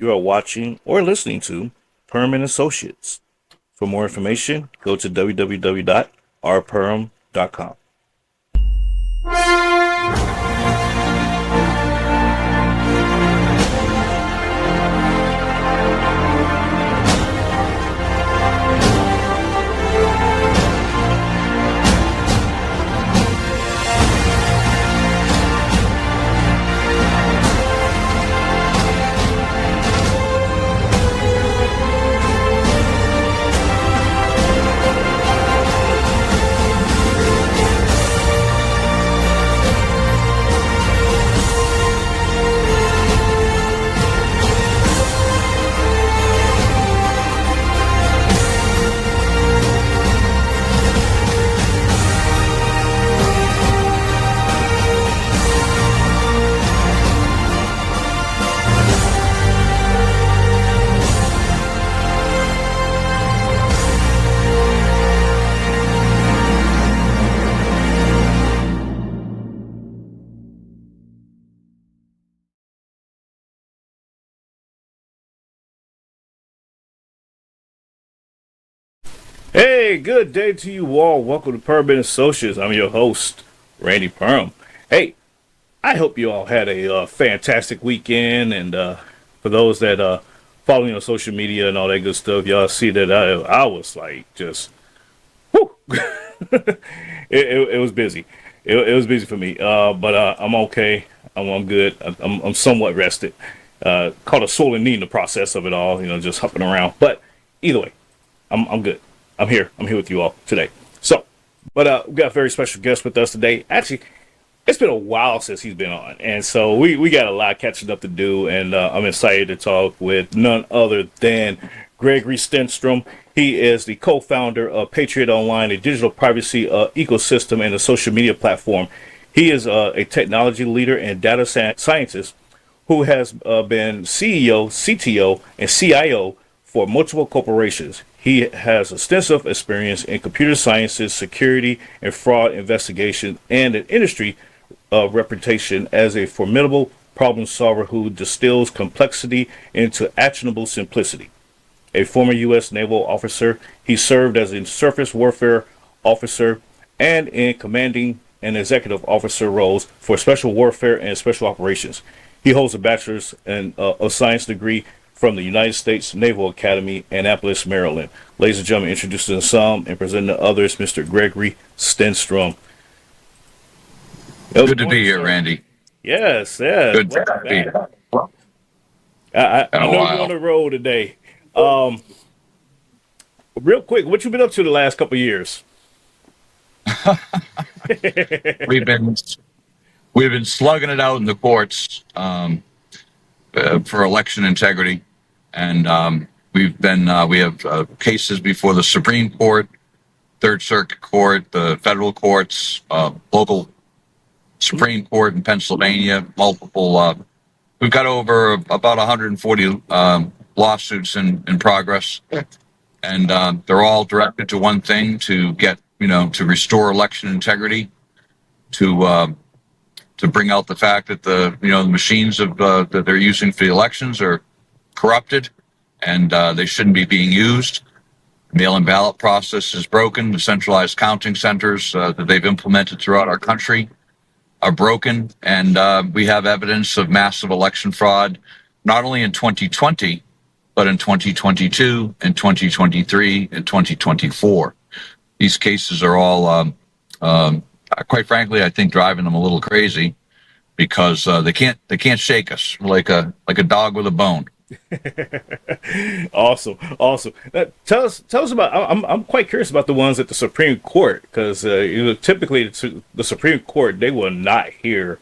You are watching or listening to Purham and Associates. For more information, go to www.rpurham.com. Hey, good day to you all. Welcome to Purham and Associates. I'm your host, Randy Purham. Hey, I hope you all had a fantastic weekend. And for those that follow me on social media and all that good stuff, y'all see that I was like just, whew. It was busy. It was busy for me. But I'm okay. I'm good. I'm somewhat rested. Caught a swollen knee in the process of it all. Just hopping around. But either way, I'm good. I'm here. I'm here with you all today. So, but we've got a very special guest with us today. Actually, it's been a while since he's been on, and so we got a lot catching up to do, and I'm excited to talk with none other than Gregory Stenstrom. He is the co-founder of Patriot Online, a digital privacy ecosystem and a social media platform. He is a technology leader and data scientist who has been CEO, CTO, and CIO for multiple corporations. He has extensive experience in computer sciences, security, and fraud investigation, and an industry reputation as a formidable problem solver who distills complexity into actionable simplicity. A former U.S. naval officer, he served as a surface warfare officer and in commanding and executive officer roles for special warfare and special operations. He holds a bachelor's of science degree from the United States Naval Academy, Annapolis, Maryland. Ladies and gentlemen, introducing some and presenting to others, Mr. Gregory Stenstrom. Good to be here, Randy. Yes. Good to be here. I know you're on the road today. Real quick, what you been up to the last couple of years? We've been slugging it out in the courts for election integrity, and we have cases before the Supreme Court, Third Circuit Court, the federal courts, local Supreme Court in Pennsylvania, multiple. We've got over about 140 lawsuits in progress, and they're all directed to one thing: to get to restore election integrity, to bring out the fact that the machines that they're using for the elections are corrupted, and they shouldn't be being used. Mail-in ballot process is broken. The centralized counting centers that they've implemented throughout our country are broken, and we have evidence of massive election fraud, not only in 2020, but in 2022, and 2023, and 2024. These cases are all, quite frankly, I think driving them a little crazy, because they can't shake us like a dog with a bone. Awesome. Tell us about. I'm quite curious about the ones at the Supreme Court, because typically the Supreme Court, they will not hear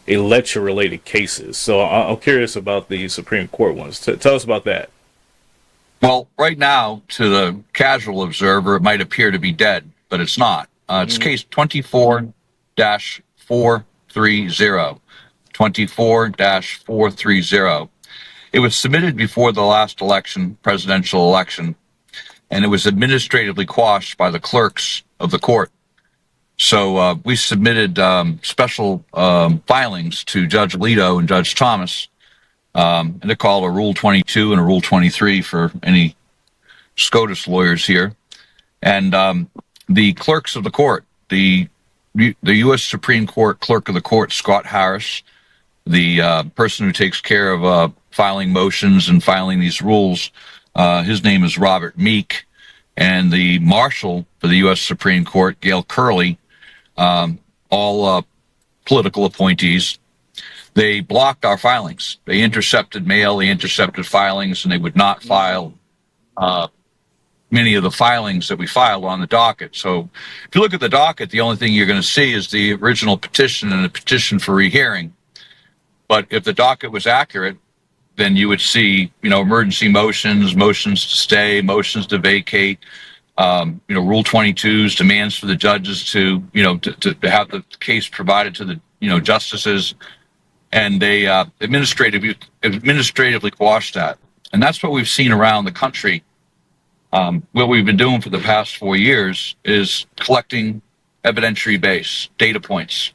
election related cases. So I'm curious about the Supreme Court ones. Tell us about that. Well, right now, to the casual observer, it might appear to be dead, but it's not. It's case 24-430. 24-430. It was submitted before the last election, presidential election, and it was administratively quashed by the clerks of the court. So we submitted special filings to Judge Alito and Judge Thomas and they're called a Rule 22 and a Rule 23 for any SCOTUS lawyers here. And the clerks of the court, the U.S. Supreme Court clerk of the court, Scott Harris, the person who takes care of filing motions and filing these rules, his name is Robert Meek, and the marshal for the U.S. Supreme Court, Gail Curley, all political appointees. They blocked our filings. They intercepted mail, they intercepted filings, and they would not file many of the filings that we filed on the docket. So if you look at the docket, the only thing you're going to see is the original petition and the petition for rehearing. But if the docket was accurate, then you would see, emergency motions, motions to stay, motions to vacate, Rule 22s, demands for the judges to have the case provided to the, justices. And they administratively quashed that. And that's what we've seen around the country. What we've been doing for the past 4 years is collecting evidentiary base, data points.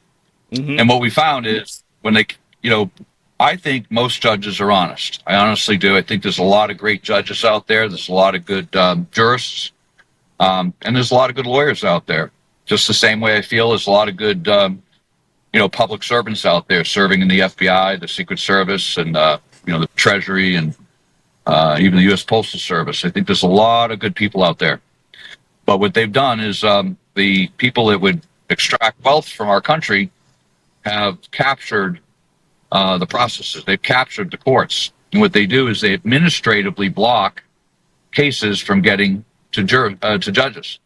Mm-hmm. And what we found is when they, I think most judges are honest. I honestly do. I think there's a lot of great judges out there. There's a lot of good jurists. And there's a lot of good lawyers out there. Just the same way I feel there's a lot of good, public servants out there serving in the FBI, the Secret Service, and, the Treasury, and even the U.S. Postal Service. I think there's a lot of good people out there. But what they've done is the people that would extract wealth from our country have captured the processes. They've captured the courts. And what they do is they administratively block cases from getting to judges.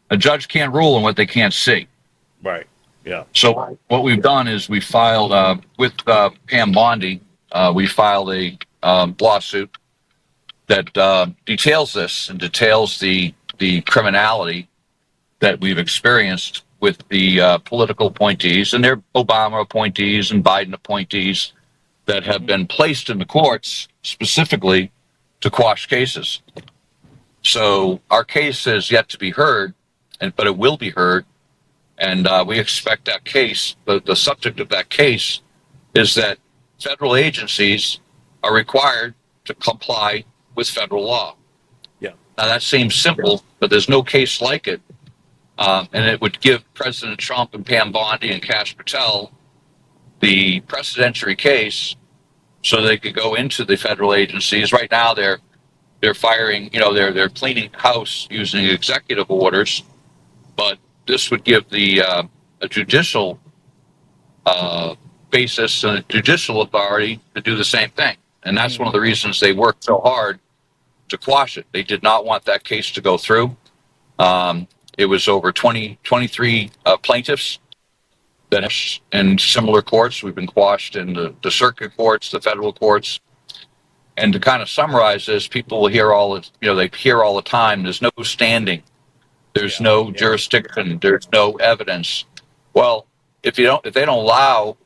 A judge can't rule on what they can't see. Right. Yeah. So what we've done is we filed with Pam Bondi, we filed a lawsuit that details this and details the criminality that we've experienced with the political appointees, and they're Obama appointees and Biden appointees that have been placed in the courts specifically to quash cases. So our case is yet to be heard, but it will be heard, and we expect that case, the subject of that case is that federal agencies are required to comply with federal law. Yeah. Now that seems simple, but there's no case like it. And it would give President Trump and Pam Bondi and Kash Patel the precedentiary case so they could go into the federal agencies. Right now they're firing, they're cleaning house using executive orders, but this would give the a judicial basis and a judicial authority to do the same thing. And that's one of the reasons they worked so hard to quash it. They did not want that case to go through. It was over 23 plaintiffs that in similar courts. We've been quashed in the circuit courts, the federal courts. And to kind of summarize this, people will hear they hear all the time, there's no standing, there's no jurisdiction, there's no evidence. Well, if they don't allow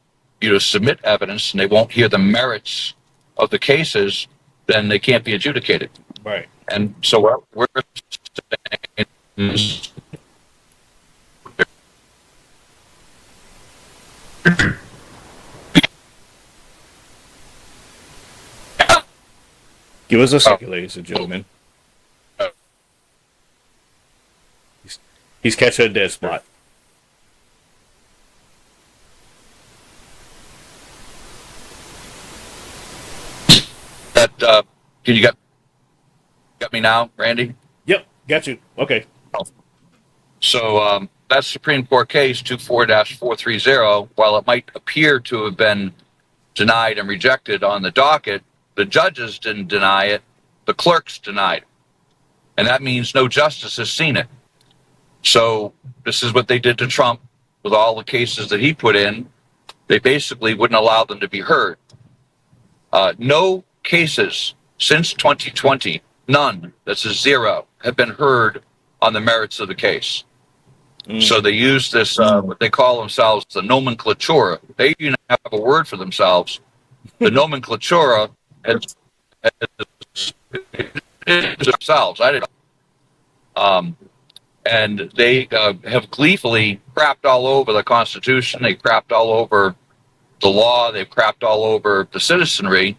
you to submit evidence and they won't hear the merits of the cases, then they can't be adjudicated. Right. And so what we're saying is give us a second, ladies and gentlemen. He's catching a dead spot. That can you got me now, Randy? Yep, got you. Okay. So that Supreme Court case 24-430, while it might appear to have been denied and rejected on the docket, the judges didn't deny it, the clerks denied it. And that means no justice has seen it. So this is what they did to Trump with all the cases that he put in. They basically wouldn't allow them to be heard. No cases since 2020, none, that's a zero, have been heard on the merits of the case. So they use this, what they call themselves, the nomenclatura. They even have a word for themselves. The nomenclatura has themselves. I didn't. And they have gleefully crapped all over the Constitution. They crapped all over the law. They've crapped all over the citizenry.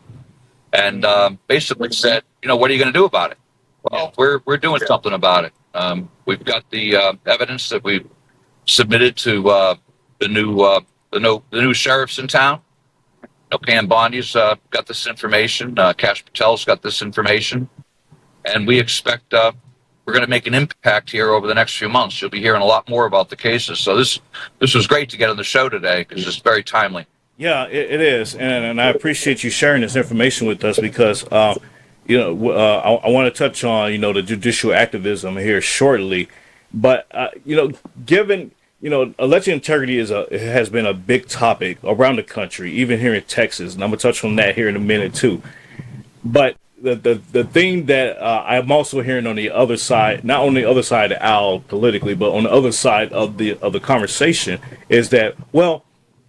and basically said, what are you going to do about it? Well, we're doing something about it. We've got the evidence that we've submitted to the new sheriffs in town. Pam Bondi's got this information. Cash Patel's got this information, and we expect we're going to make an impact here over the next few months. You'll be hearing a lot more about the cases. So this was great to get on the show today because it's very timely. Yeah, it is, and I appreciate you sharing this information with us because I want to touch on the judicial activism here shortly, but given election integrity has been a big topic around the country, even here in Texas, and I'm gonna touch on that here in a minute too. But the thing that I'm also hearing on the other side, not on the other side of the aisle politically, but on the other side of the conversation, is that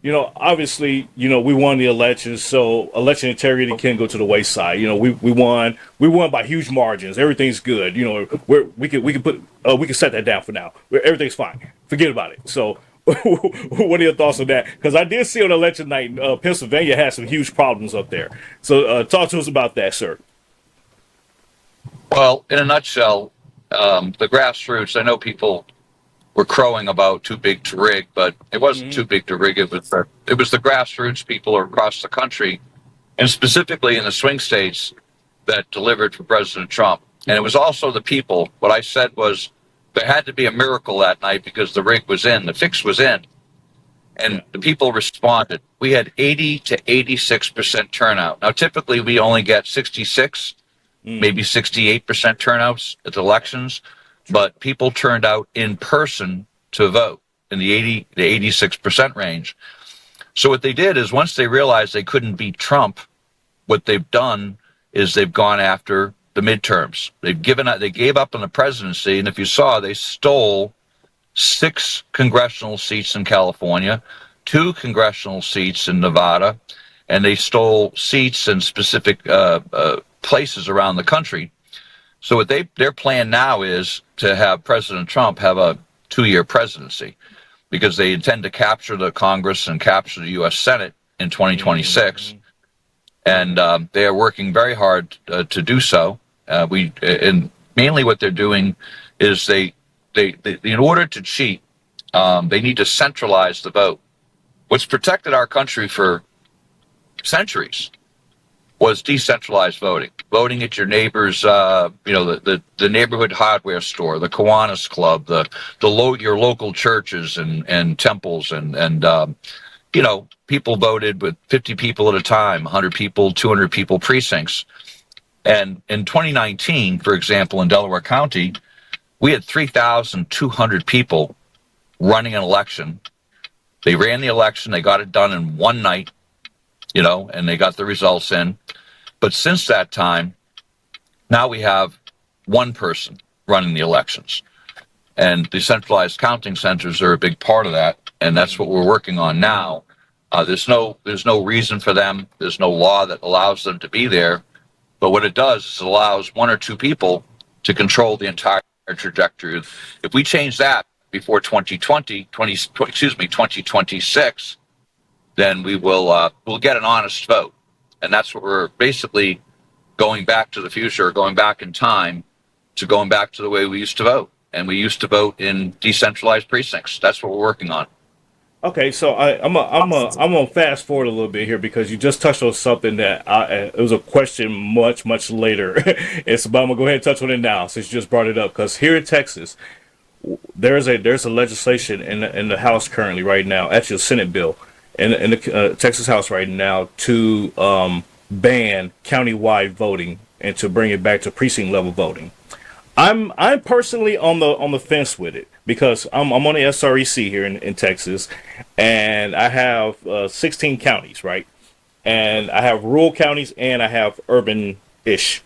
obviously, we won the elections, so election integrity can go to the wayside. We won by huge margins. Everything's good. We can set that down for now. Everything's fine. Forget about it. So, what are your thoughts on that? Because I did see on election night, Pennsylvania had some huge problems up there. So, talk to us about that, sir. Well, in a nutshell, the grassroots. I know people were crowing about too big to rig, but it wasn't too big to rig. It was the grassroots people across the country, and specifically in the swing states, that delivered for President Trump. And it was also the people. What I said was there had to be a miracle that night because the rig was in, the fix was in, and the people responded. We had 80 to 86% turnout. Now, typically we only get 66, maybe 68% turnouts at the elections. But people turned out in person to vote in the 80 to 86% range. So what they did is once they realized they couldn't beat Trump, what they've done is they've gone after the midterms. They gave up on the presidency, and if you saw, they stole 6 congressional seats in California, 2 congressional seats in Nevada, and they stole seats in specific places around the country. So what their plan now is to have President Trump have a 2-year presidency because they intend to capture the Congress and capture the U.S. Senate in 2026. And they are working very hard to do so. And mainly what they're doing is they in order to cheat, they need to centralize the vote. What's protected our country for centuries was decentralized voting at your neighbor's, the neighborhood hardware store, the Kiwanis Club, your local churches and temples, and people voted with 50 people at a time, 100 people, 200 people precincts. And in 2019, for example, in Delaware County, we had 3,200 people running an election. They ran the election, they got it done in one night, and they got the results in. But since that time, now we have one person running the elections. And decentralized counting centers are a big part of that, and that's what we're working on now. There's no reason for them. There's no law that allows them to be there. But what it does is it allows 1 or 2 people to control the entire trajectory. If we change that before 2026, then we'll get an honest vote. And that's what we're basically going back to the future, going back in time to going back to the way we used to vote. And we used to vote in decentralized precincts. That's what we're working on. Okay, so I'm gonna fast forward a little bit here because you just touched on something that it was a question much later. But I'm gonna go ahead and touch on it now since you just brought it up. Because here in Texas, there's a legislation in the House currently right now, actually a Senate bill in the Texas House right now to ban countywide voting and to bring it back to precinct level voting. I'm personally on the fence with it because I'm on the SREC here in Texas, and I have 16 counties, right? And I have rural counties and I have urban-ish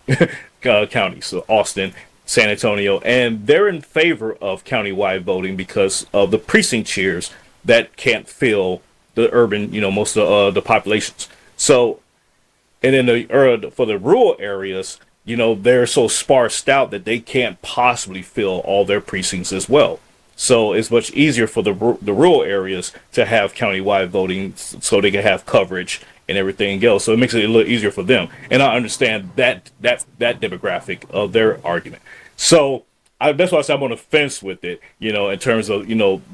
counties, so Austin, San Antonio, and they're in favor of countywide voting because of the precinct chairs that can't fill the urban, most of the populations. So, and in for the rural areas, they're so sparsed out that they can't possibly fill all their precincts as well. So it's much easier for the rural areas to have countywide voting so they can have coverage and everything else. So it makes it a little easier for them. And I understand that demographic of their argument. So that's why I say I'm on the fence with it, in terms of,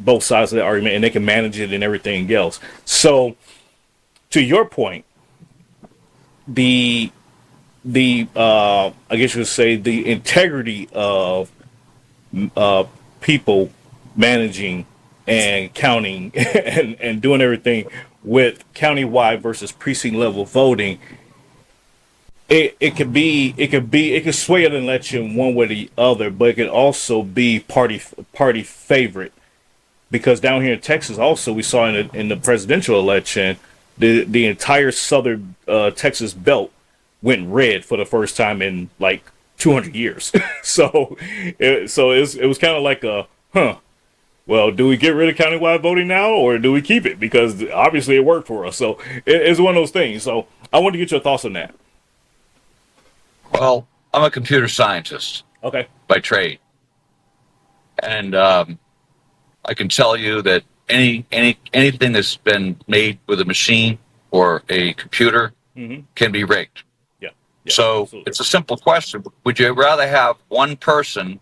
both sides of the argument, and they can manage it and everything else. So to your point, I guess you would say the integrity of people managing and counting and doing everything with countywide versus precinct level voting, it could sway an election one way or the other, but it could also be party favorite, because down here in Texas also we saw in the presidential election the entire southern Texas belt went red for the first time in like 200 years. So it was kind of like well, do we get rid of countywide voting now, or do we keep it? Because obviously it worked for us. So it's one of those things. So I want to get your thoughts on that. Well, I'm a computer scientist. Okay. By trade. And I can tell you that anything that's been made with a machine or a computer can be rigged. Yeah. So absolutely. It's a simple question. Would you rather have one person,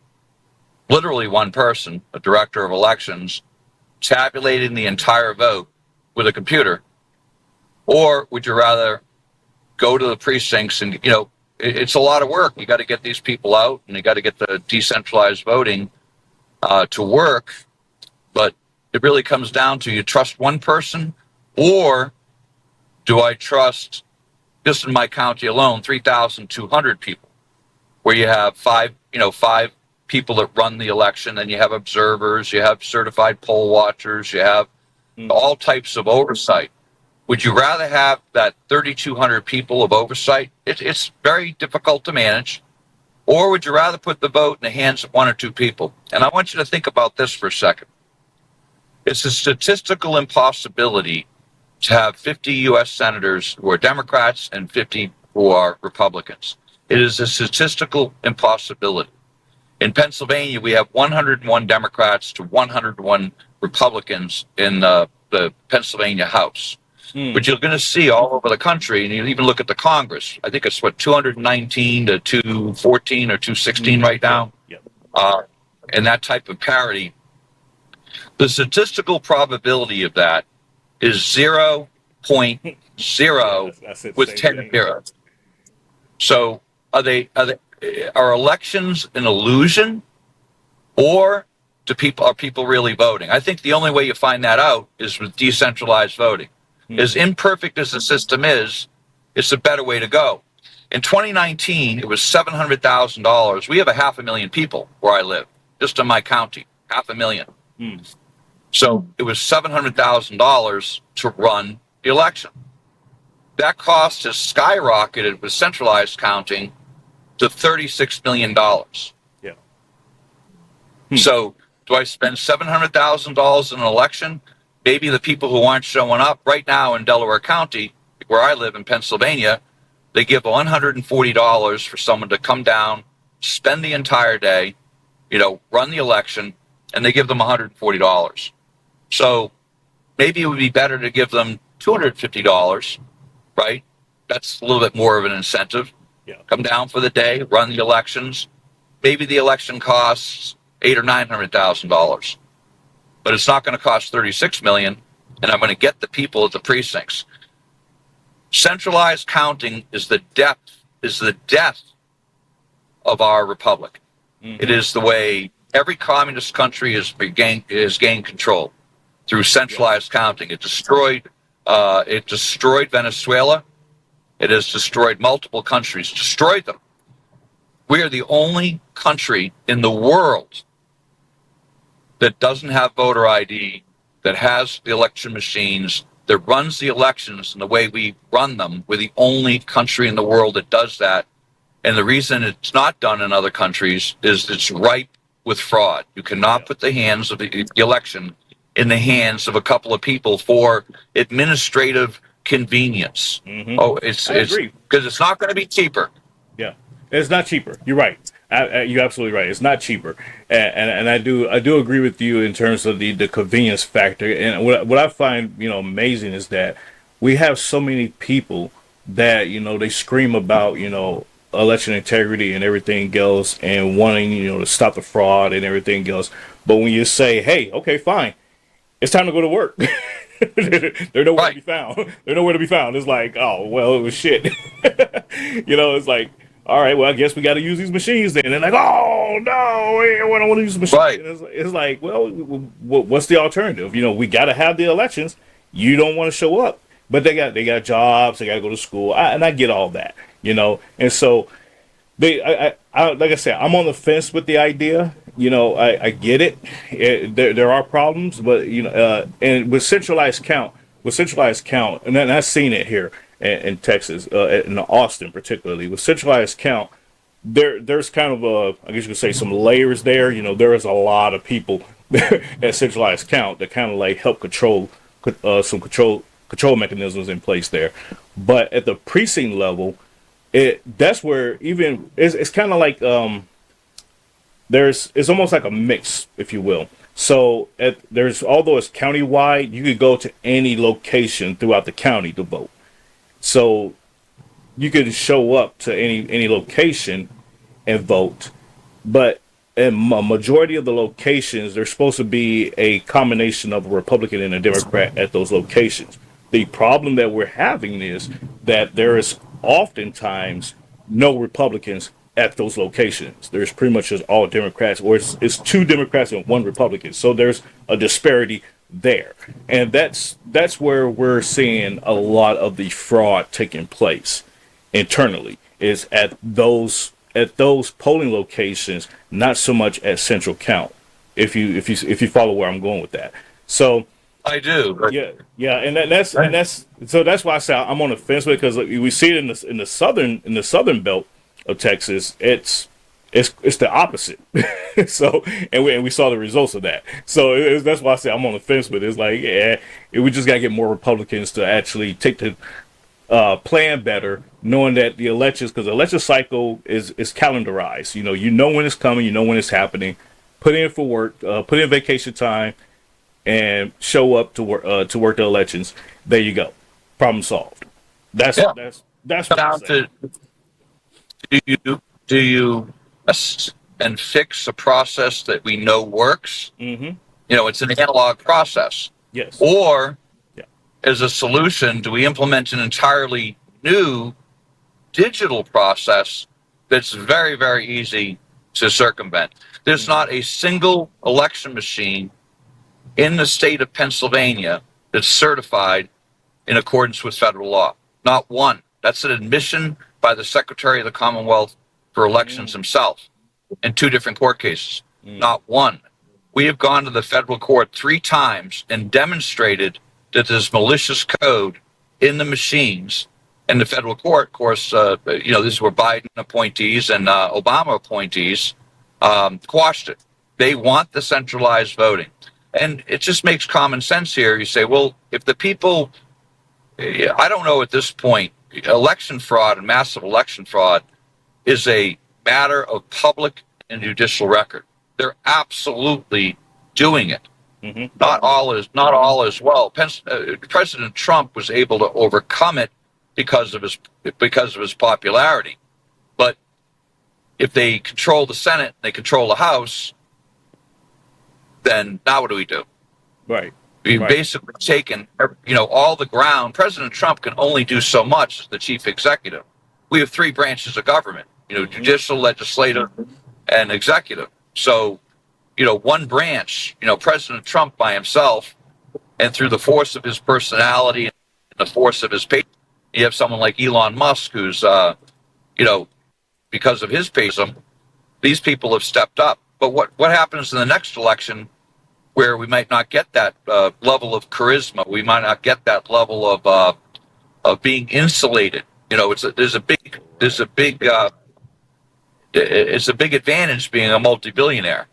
literally one person, a director of elections, tabulating the entire vote with a computer? Or would you rather go to the precincts and, it's a lot of work. You got to get these people out, and you got to get the decentralized voting to work. But it really comes down to, you trust one person, or do I trust, just in my county alone, 3,200 people, where you have five people that run the election, and you have observers, you have certified poll watchers, you have all types of oversight. Would you rather have that 3,200 people of oversight? It's very difficult to manage. Or would you rather put the vote in the hands of one or two people? And I want you to think about this for a second. It's a statistical impossibility to have 50 U.S. senators who are Democrats and 50 who are Republicans. It is a statistical impossibility. In Pennsylvania, we have 101 Democrats to 101 Republicans in the Pennsylvania House. But you're going to see all over the country, and you even look at the Congress. I think it's 219 to 214 or 216 right now. And that type of parity. The statistical probability of that is 0.0 with 10 zeros. So are elections an illusion, or are people really voting? I think the only way you find that out is with decentralized voting. As imperfect as the system is, it's a better way to go. In 2019, it was $700,000. We have 500,000 people where I live, just in my county, 500,000. So it was $700,000 to run the election. That cost has skyrocketed with centralized counting to $36 million. Yeah. So do I spend $700,000 in an election? Maybe the people who aren't showing up right now in Delaware County, where I live in Pennsylvania, they give $140 for someone to come down, spend the entire day, run the election, and they give them $140. So maybe it would be better to give them $250, right? That's a little bit more of an incentive. Yeah. Come down for the day, run the elections. Maybe the election costs $800,000 or $900,000. But it's not going to cost $36 million, and I'm going to get the people at the precincts. Centralized counting is the death of our republic. It is the way every communist country has gained control, through centralized counting. It destroyed Venezuela. It has destroyed multiple countries, destroyed them. We are the only country in the world that doesn't have voter ID, that has the election machines, that runs the elections in the way we run them. We're the only country in the world that does that. And the reason it's not done in other countries is it's ripe with fraud. You cannot put the hands of the election in the hands of a couple of people for administrative convenience. It's because it's not going to be cheaper. Yeah, it's not cheaper. You're right. You're absolutely right. It's not cheaper, and I do agree with you in terms of the convenience factor. And what I find amazing is that we have so many people that they scream about election integrity and everything else, and wanting to stop the fraud and everything else. But when you say, hey, okay, fine, it's time to go to work. They're nowhere to Right. be found. They're nowhere to be found. It's like, oh well, it was shit. It's like, all right, well, I guess we got to use these machines then. And they're like, oh no, I don't want to use the machine. Right. And it's like, well, what's the alternative? We got to have the elections. You don't want to show up, but they got jobs. They got to go to school, and I get all that. And so like I said, I'm on the fence with the idea. I get it. There are problems, but and with centralized count, and then I've seen it here in Texas, in Austin particularly, with centralized count. There's kind of I guess you could say some layers there. There is a lot of people at centralized count that kind of like help some control mechanisms in place there. But at the precinct level, that's where even it's kind of like it's almost like a mix, if you will. So although it's countywide, you could go to any location throughout the county to vote. So you could show up to any location and vote, but in a majority of the locations, there's supposed to be a combination of a Republican and a Democrat at those locations. The problem that we're having is that there is oftentimes no Republicans at those locations. There's pretty much just all Democrats, or it's two Democrats and one Republican. So there's a disparity there, and that's where we're seeing a lot of the fraud taking place internally. Is at those polling locations, not so much at central count. If you follow where I'm going with that, so. I do. Yeah, and that's why I say I'm on the fence with it, because we see it in the southern belt of Texas. It's the opposite. So and we saw the results of that. So that's why I say I'm on the fence with it. It's like, we just gotta get more Republicans to actually take the plan better, knowing that the elections, because the election cycle is calendarized. You know when it's coming, you know when it's happening. Put in for work, put in vacation time, and show up to work the elections. There you go, problem solved. That's what I'm Down saying. to do you and fix a process that we know works? Mm-hmm. It's an analog process. Yes. Or Yeah. as a solution, do we implement an entirely new digital process that's very, very easy to circumvent? There's not a single election machine in the state of Pennsylvania that's certified in accordance with federal law. Not one. That's an admission by the Secretary of the Commonwealth for Elections himself in two different court cases. Not one. We have gone to the federal court 3 times and demonstrated that there's malicious code in the machines. And the federal court, of course, these were Biden appointees and Obama appointees, quashed it. They want the centralized voting. And it just makes common sense here. You say, well, if the people, I don't know at this point, election fraud and massive election fraud is a matter of public and judicial record. They're absolutely doing it. Mm-hmm. Not all is well. President Trump was able to overcome it because of his popularity. But if they control the Senate, they control the House, then now what do we do? Right. We've Right. basically taken, all the ground. President Trump can only do so much as the chief executive. We have 3 branches of government, judicial, legislative, and executive. So, one branch, President Trump by himself, and through the force of his personality and the force of his patience, you have someone like Elon Musk, who's, because of his patience, these people have stepped up. But what happens in the next election, where we might not get that level of charisma, we might not get that level of being insulated. There's a big advantage being a multi-billionaire.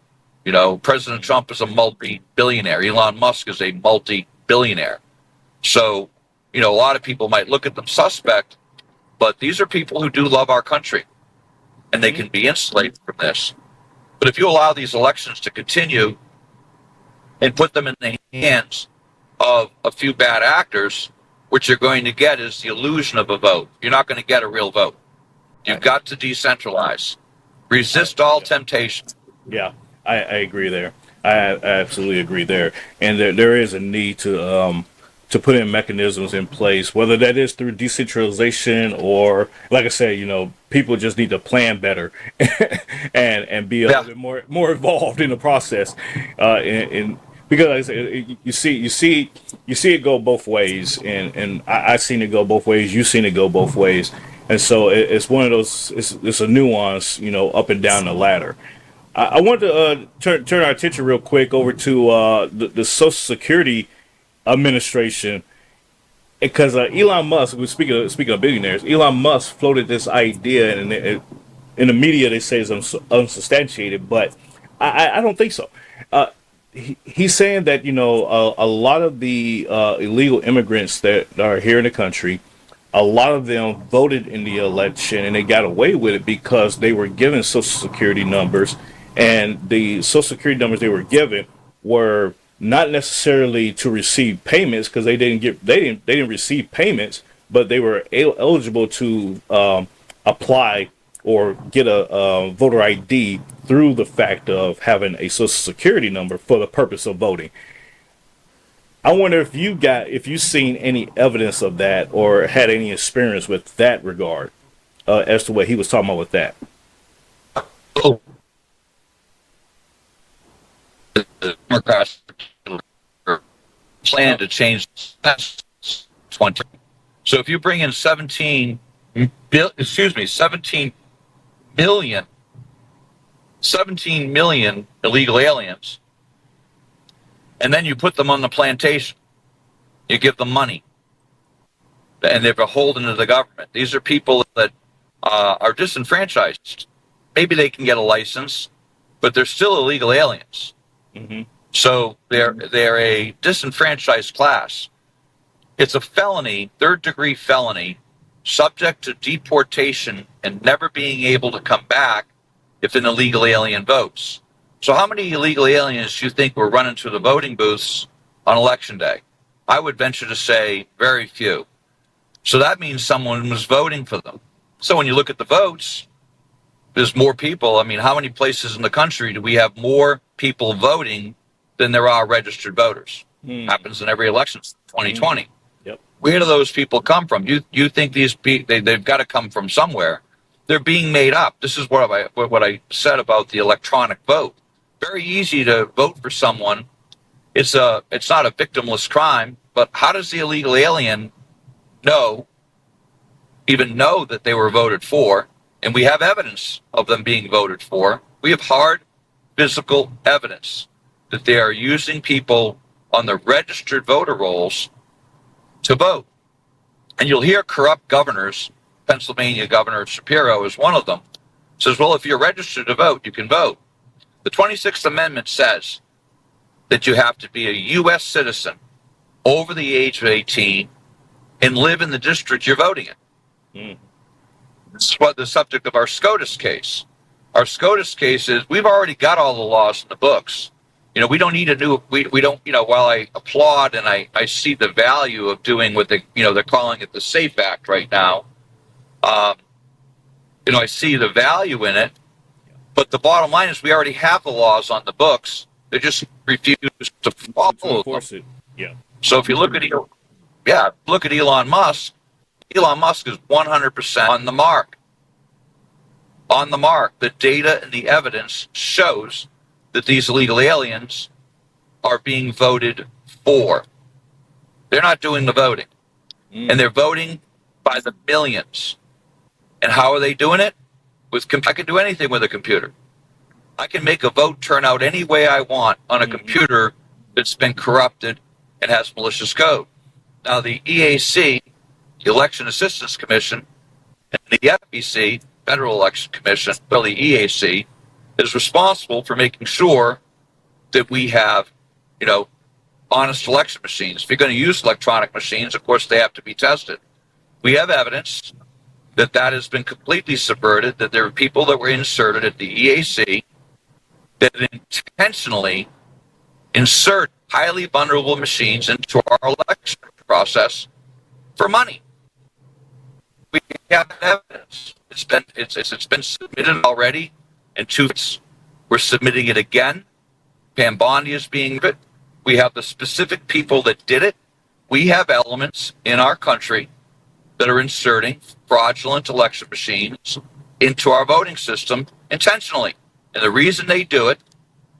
President Trump is a multi-billionaire. Elon Musk is a multi-billionaire. So, a lot of people might look at them suspect, but these are people who do love our country, and they can be insulated from this. But if you allow these elections to continue and put them in the hands of a few bad actors, what you're going to get is the illusion of a vote. You're not going to get a real vote. You've got to decentralize. Resist all temptation. Yeah, I agree there. I absolutely agree there. And there is a need to put in mechanisms in place, whether that is through decentralization or, like I said, people just need to plan better and be a little bit more involved in the process. Because like I said, you see it go both ways, and I've seen it go both ways. You've seen it go both ways, and so it's one of those. It's a nuance, up and down the ladder. I want to turn our attention real quick over to the Social Security Administration, because Elon Musk, speaking of billionaires, Elon Musk floated this idea, and in the media they say it's unsubstantiated, but I don't think so. He's saying that a lot of the illegal immigrants that are here in the country, a lot of them voted in the election and they got away with it because they were given Social Security numbers, and the Social Security numbers they were given were not necessarily to receive payments, because they didn't receive payments, but they were eligible to apply or get a voter ID through the fact of having a Social Security number for the purpose of voting. I wonder if you've seen any evidence of that or had any experience with that regard, as to what he was talking about with that. Oh, the Democrats plan to change that's 20. So if you bring in 17 million illegal aliens, and then you put them on the plantation, you give them money, and they're beholden to the government. These are people that are disenfranchised. Maybe they can get a license, but they're still illegal aliens. Mm-hmm. So they're a disenfranchised class. It's a felony, third-degree felony, subject to deportation and never being able to come back if an illegal alien votes. So how many illegal aliens do you think were running to the voting booths on Election Day? I would venture to say very few. So that means someone was voting for them. So when you look at the votes, there's more people. I mean, how many places in the country do we have more people voting than there are registered voters? Happens in every election since 2020. Yep. Where do those people come from? You think they've got to come from somewhere? They're being made up. This is what I said about the electronic vote. Very easy to vote for someone. It's not a victimless crime, but how does the illegal alien even know that they were voted for? And we have evidence of them being voted for. We have hard physical evidence that they are using people on the registered voter rolls to vote. And you'll hear corrupt governors, Pennsylvania Governor Shapiro is one of them, says, well, if you're registered to vote, you can vote. The 26th Amendment says that you have to be a U.S. citizen over the age of 18 and live in the district you're voting in. This is what the subject of our SCOTUS case. Our SCOTUS case is we've already got all the laws in the books. We don't need a new, we don't, while I applaud and I see the value of doing what they're calling it the SAFE Act right now. I see the value in it, but the bottom line is we already have the laws on the books. They just refuse to follow them. It. Yeah. So if you look at Elon Musk is 100% on the mark. On the mark. The data and the evidence shows that these illegal aliens are being voted for. They're not doing the voting. And they're voting by the millions. And how are they doing it? I can do anything with a computer. I can make a vote turn out any way I want on a computer that's been corrupted and has malicious code. Now the EAC, the Election Assistance Commission, and the FEC, Federal Election Commission, well, the EAC, is responsible for making sure that we have, honest election machines. If you're going to use electronic machines, of course, they have to be tested. We have evidence that has been completely subverted, that there are people that were inserted at the EAC that intentionally insert highly vulnerable machines into our election process for money. We have evidence. It's been submitted already, and we're submitting it again. Pam Bondi is being written. We have the specific people that did it. We have elements in our country that are inserting fraudulent election machines into our voting system intentionally. And the reason they do it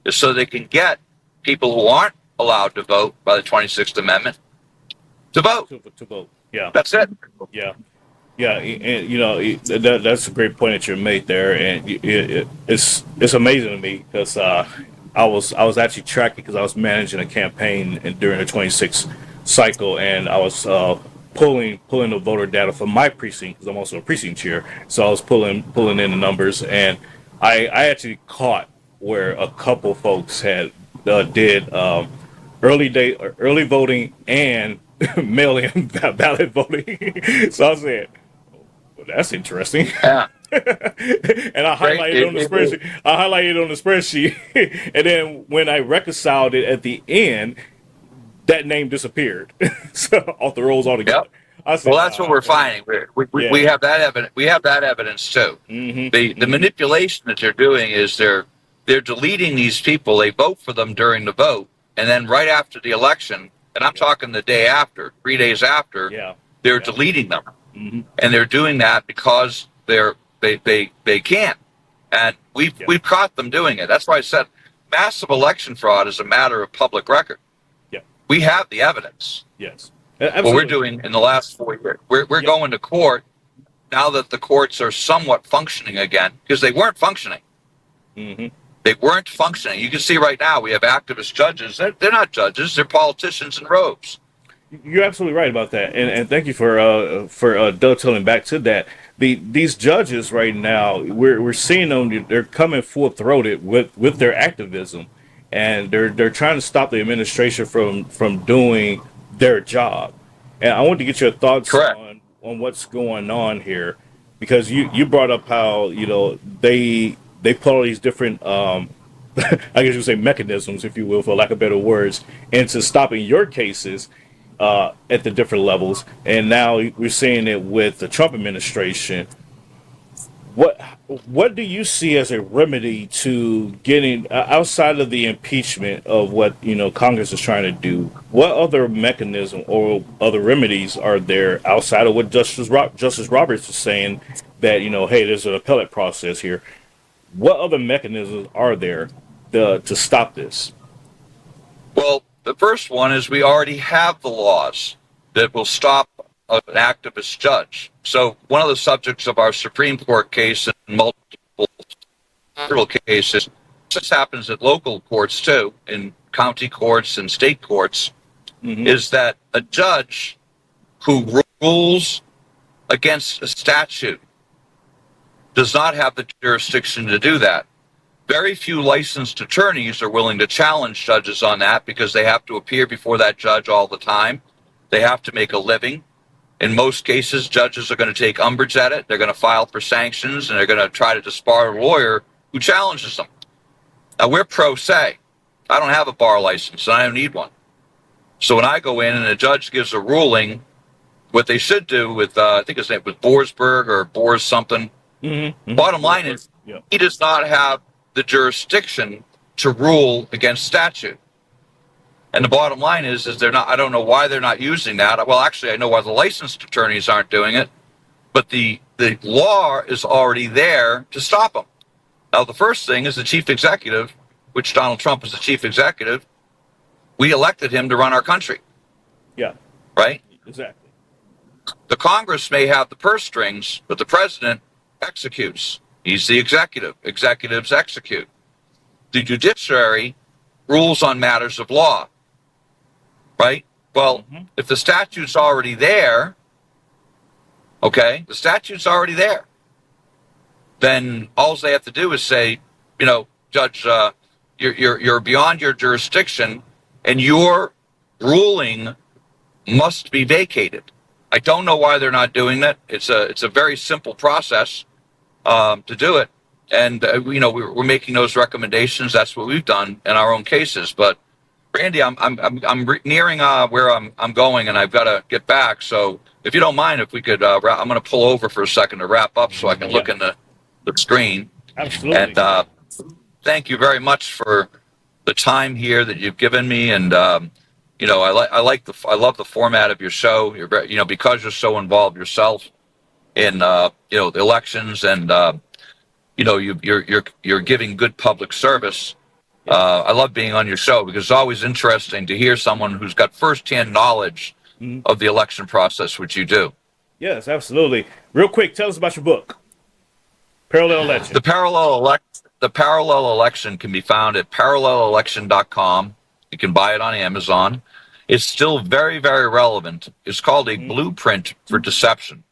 is so they can get people who aren't allowed to vote by the 26th Amendment to vote. To vote. Yeah. That's it. Yeah. Yeah, and that's a great point that you made there, and it's amazing to me because I was actually tracking because I was managing a campaign during the 26th cycle, and I was pulling the voter data from my precinct because I'm also a precinct chair, so I was pulling in the numbers, and I actually caught where a couple folks had did early voting and mail-in ballot voting. So I said, well, that's interesting. Yeah. And I highlighted it on the spreadsheet. And then when I reconciled it at the end, that name disappeared. So off the rolls altogether. Yep. I said, Well, that's what we're finding. We have that evidence. We have that evidence too. Mm-hmm. The manipulation that they're doing is they're deleting these people. They vote for them during the vote, and then right after the election, and I'm talking the day after, 3 days after, they're deleting them, and they're doing that because they can't, and we've caught them doing it. That's why I said massive election fraud is a matter of public record. Yeah, we have the evidence. Yes. What we're doing in the last 4 years, we're going to court now that the courts are somewhat functioning again, because they weren't functioning. Mm-hmm. They weren't functioning. You can see right now we have activist judges. They're not judges. They're politicians in robes. You're absolutely right about that, and thank you for dovetailing back to that. These judges right now, we're seeing them. They're coming full throated with their activism, and they're trying to stop the administration from doing their job. And I want to get your thoughts on what's going on here, because you brought up how they put all these different I guess you would say mechanisms, if you will, for lack of better words, into stopping your cases at the different levels. And now we're seeing it with the Trump administration. What do you see as a remedy to getting outside of the impeachment of what Congress is trying to do? What other mechanism or other remedies are there outside of what Justice Roberts is saying, that hey, there's an appellate process here? What other mechanisms are there to stop this? Well, the first one is we already have the laws that will stop an activist judge. So one of the subjects of our Supreme Court case and multiple federal cases, this happens at local courts too, in county courts and state courts, is that a judge who rules against a statute does not have the jurisdiction to do that. Very few licensed attorneys are willing to challenge judges on that because they have to appear before that judge all the time. They have to make a living. In most cases, judges are going to take umbrage at it. They're going to file for sanctions, and they're going to try to disbar a lawyer who challenges them. Now, we're pro se. I don't have a bar license, and I don't need one. So when I go in and a judge gives a ruling, what they should do with, I think his name was Borsberg or Bors something, bottom line is he does not have the jurisdiction to rule against statute. And the bottom line is they're not. I don't know why they're not using that. Well, actually, I know why the licensed attorneys aren't doing it, but the law is already there to stop them. Now, the first thing is the chief executive, which Donald Trump is the chief executive. We elected him to run our country. Yeah. Right? Exactly. The Congress may have the purse strings, but the president executes. He's the executive. Executives execute. The judiciary rules on matters of law. Right? Well, if the statute's already there, okay, the statute's already there, then all they have to do is say, Judge, you're beyond your jurisdiction, and your ruling must be vacated. I don't know why they're not doing that. It's a very simple process to do it, and we're making those recommendations. That's what we've done in our own cases, but Randy, I'm nearing where I'm going, and I've got to get back. So if you don't mind, if we could, I'm going to pull over for a second to wrap up, so I can look Yeah, in the screen. absolutely. And thank you very much for the time here that you've given me. And I love the format of your show. Because you're so involved yourself in the elections, and you're giving good public service. Yeah. I love being on your show because it's always interesting to hear someone who's got firsthand knowledge Mhm. of the election process, which you do. Yes, absolutely. Real quick, tell us about your book, Parallel Election. The parallel election can be found at parallelelection.com. You can buy it on Amazon. It's still very, very relevant. It's called a blueprint for deception.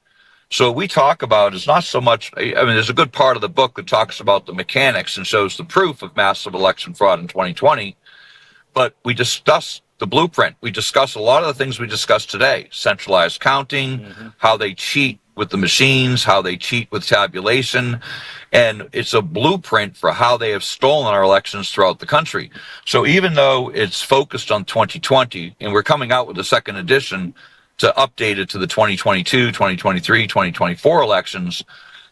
So what we talk about is not so much, I mean, there's a good part of the book that talks about the mechanics and shows the proof of massive election fraud in 2020, but we discuss the blueprint. We discuss a lot of the things we discussed today: centralized counting, how they cheat with the machines, how they cheat with tabulation. And it's a blueprint for how they have stolen our elections throughout the country. So even though it's focused on 2020, and we're coming out with a second edition to update it to the 2022, 2023, 2024 elections,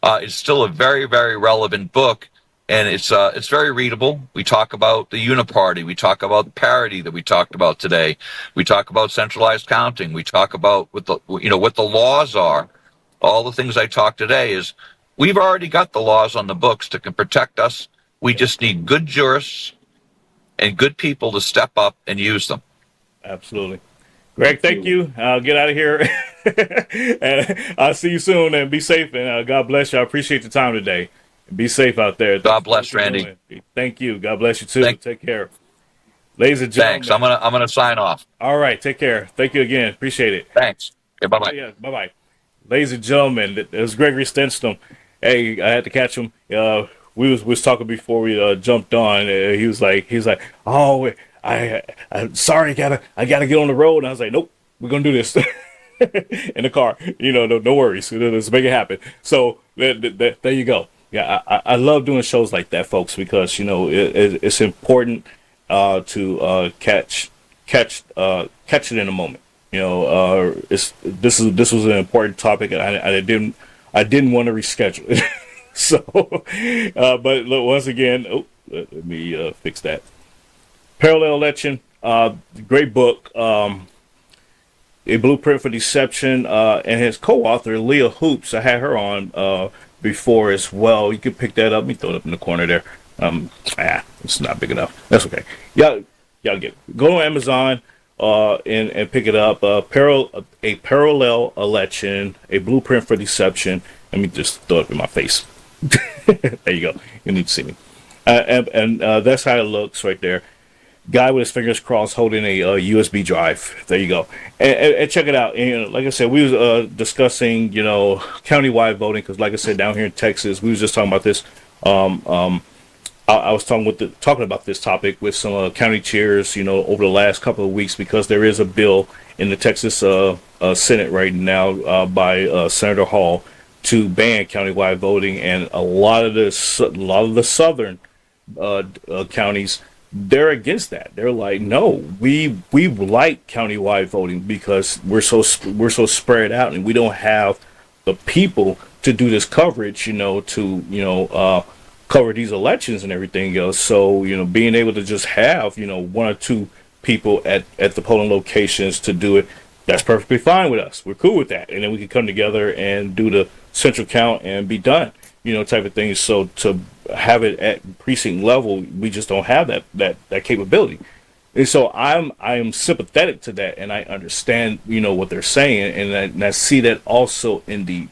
it's still a very, very relevant book. And it's very readable. We talk about the uniparty. We talk about parity that we talked about today. We talk about centralized counting. We talk about what the laws are. All the things I talked today is we've already got the laws on the books that can protect us. We just need good jurists and good people to step up and use them. Absolutely. Greg, thank you. I'll get out of here. And I'll see you soon, and be safe. And God bless you. I appreciate the time today. Be safe out there. God bless, Randy. Thank you. God bless you too. Take care. Ladies and Thanks. gentlemen. I'm gonna sign off. All right. Take care. Thank you again. Appreciate it. Thanks. Okay, bye bye. Yeah. Bye bye. Ladies and gentlemen, it was Gregory Stenstrom. Hey, I had to catch him. We was talking before we jumped on. He was like, oh, I'm sorry, I gotta get on the road. And I was like, nope, we're gonna do this in the car. No worries. Let's make it happen. So there you go. Yeah, I love doing shows like that, folks, because it's important to catch it in a moment. This was an important topic, and I didn't want to reschedule it. So, but look, once again, let me fix that. Parallel Election, great book, A Blueprint for Deception, and his co-author Leah Hoops. I had her on before as well. You can pick that up. Let me throw it up in the corner there. It's not big enough. That's okay. Y'all get it. Go on Amazon and pick it up. A Parallel Election, A Blueprint for Deception. Let me just throw it in my face. There you go. You need to see me. And that's how it looks right there. Guy with his fingers crossed holding a USB drive. There you go. And check it out. And like I said, we was discussing countywide voting, because like I said, down here in Texas, we was just talking about this. I was talking about this topic with some county chairs, over the last couple of weeks, because there is a bill in the Texas Senate right now by Senator Hall to ban countywide voting, and a lot of the southern counties, they're against that. They're like, no, we like countywide voting because we're so spread out, and we don't have the people to do this coverage, to cover these elections and everything else. So being able to just have one or two people at the polling locations to do it, that's perfectly fine with us. We're cool with that, and then we can come together and do the central count and be done, type of thing. So to have it at precinct level, we just don't have that capability. And so I'm sympathetic to that, and I understand what they're saying, and I see that also in the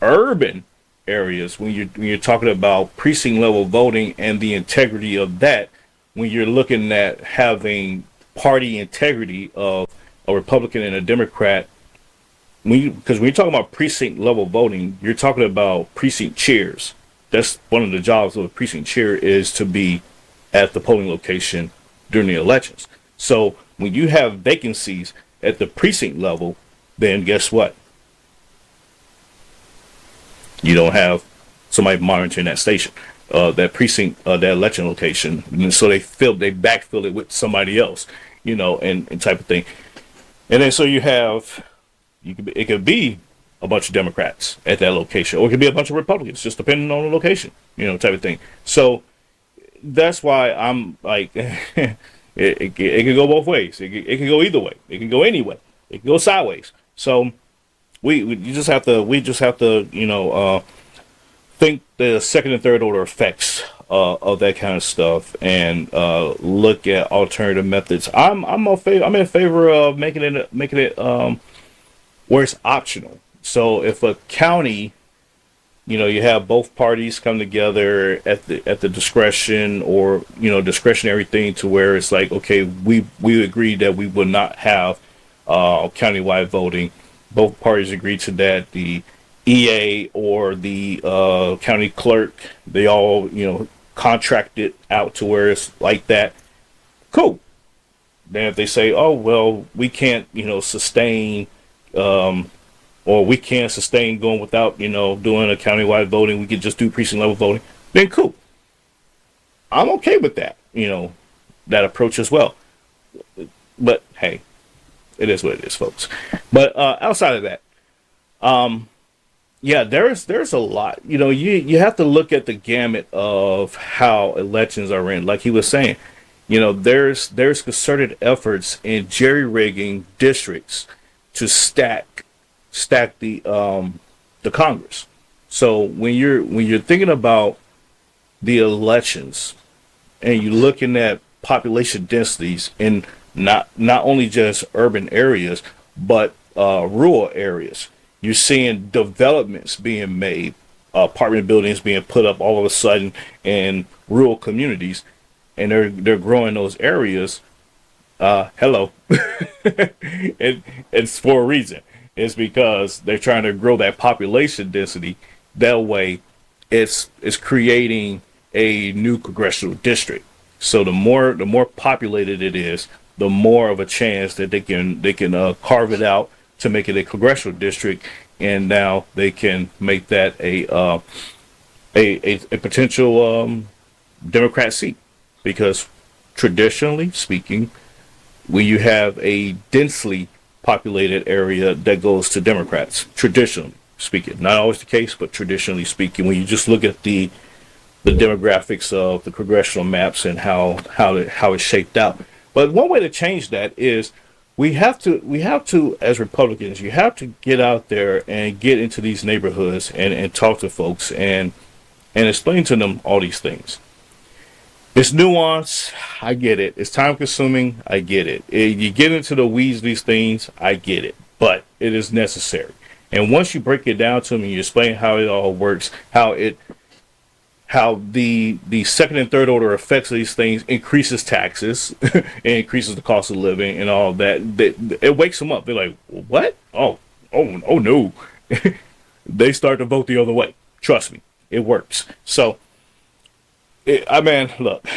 urban areas when you're talking about precinct level voting and the integrity of that. When you're looking at having party integrity of a Republican and a Democrat, because when you're talking about precinct level voting, you're talking about precinct chairs. That's one of the jobs of a precinct chair, is to be at the polling location during the elections. So when you have vacancies at the precinct level, then guess what? You don't have somebody monitoring that station, that precinct, that election location. And so they backfill it with somebody else. and type of thing. And then so it could be a bunch of Democrats at that location, or it could be a bunch of Republicans, just depending on the location, type of thing. So that's why I'm like, it can go both ways. It can go either way. It can go any way. It can go sideways. So we just have to think the second and third order effects of that kind of stuff, and look at alternative methods. I'm in favor of making it where it's optional. So if a county, you have both parties come together at the discretion, or discretionary thing, to where it's like, okay, we agreed that we would not have countywide voting. Both parties agreed to that. The EA or the county clerk, they all contract it out to where it's like that. Cool. Then if they say, oh well, we can't sustain, or we can't sustain going without doing a countywide voting, we could just do precinct level voting, then cool. I'm okay with that, that approach as well. But hey, it is what it is, folks. But outside of that, yeah, there's a lot. You have to look at the gamut of how elections are ran. Like he was saying, there's concerted efforts in jerry rigging districts to stack the Congress. So when you're thinking about the elections, and you're looking at population densities in not only just urban areas, but rural areas, you're seeing developments being made, apartment buildings being put up all of a sudden in rural communities, and they're growing those areas. Hello, it's for a reason. It's because they're trying to grow that population density. That way, it's creating a new congressional district. So the more populated it is, the more of a chance that they can carve it out to make it a congressional district, and now they can make that a potential Democrat seat, because traditionally speaking, when you have a densely populated area, that goes to Democrats. Traditionally speaking, not always the case, but traditionally speaking, when you just look at the demographics of the congressional maps and how it's shaped out. But one way to change that is we have to, as Republicans, you have to get out there and get into these neighborhoods and talk to folks and explain to them all these things. It's nuance. I get it. It's time consuming. I get it. You get into the weeds of these things. I get it. But it is necessary. And once you break it down to them and you explain how it all works, how the second and third order effects of these things increases taxes and increases the cost of living and all of that, it wakes them up. They're like, what? Oh no. They start to vote the other way. Trust me, it works. So, look,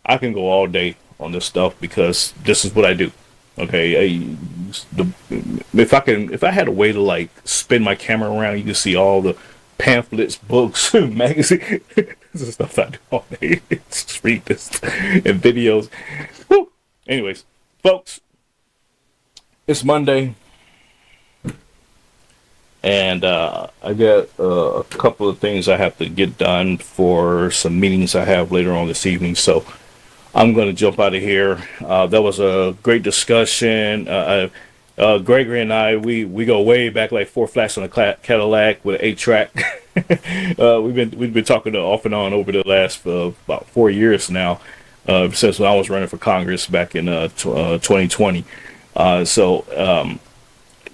I can go all day on this stuff because this is what I do. Okay, if I had a way to like spin my camera around, you can see all the pamphlets, books, magazines. This is stuff I do all day. Just read this and videos. Woo. Anyways, folks, it's Monday, and I got a couple of things I have to get done for some meetings I have later on this evening. So I'm going to jump out of here. That was a great discussion. Gregory and I, we go way back, like 4 flats on a Cadillac with an 8-track. We've been talking off and on over the last about 4 years now, since when I was running for Congress back in 2020.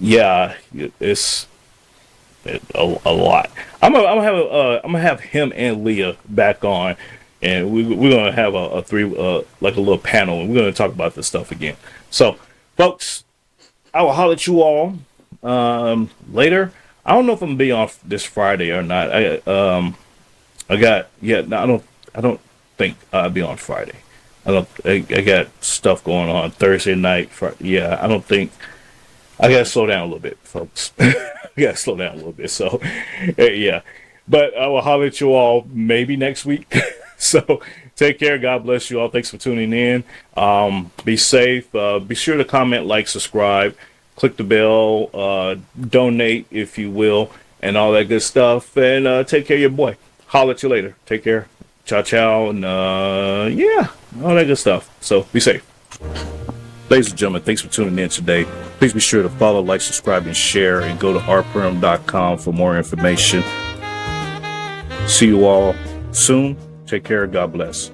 Yeah, it's a lot. I'm gonna have him and Leah back on, and we're gonna have a three like a little panel, and we're gonna talk about this stuff again. So, folks, I will holler at you all later. I don't know if I'm gonna be on this Friday or not. I don't think I'll be on Friday. I got stuff going on Thursday night. Yeah, I don't think. I gotta slow down a little bit, folks. I gotta slow down a little bit. So, yeah. But I will holler at you all maybe next week. So take care. God bless you all. Thanks for tuning in. Be safe. Be sure to comment, like, subscribe, click the bell, donate if you will, and all that good stuff. And take care of your boy. Holler at you later. Take care. Ciao, ciao. And yeah, all that good stuff. So be safe. Ladies and gentlemen, thanks for tuning in today. Please be sure to follow, like, subscribe, and share, and go to rpurham.com for more information. See you all soon. Take care. God bless.